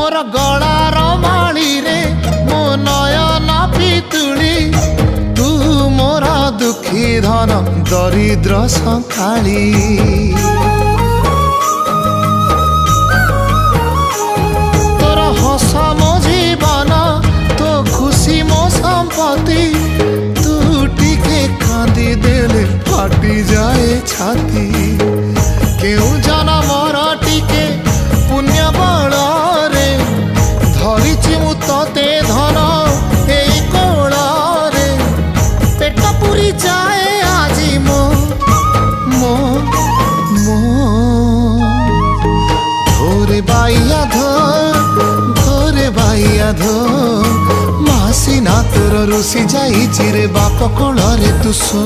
मोर गलार माली रे मो नयन पितुली तू मोर दुखी धन दरिद्र संकाली तोर हस मो जीवन तो खुशी मो संपत्ति तू टिके कांदी देले फाटी जाए छाती केउ जनमर टिके पुण्य बल रे धरिछि मु तते धन एई कोल रे पेट पुरी जाए आजी मो मो मो धोरे बाइया धो मासी ना तोर रुसी जाई चिरे बाप कोल रे तू सो।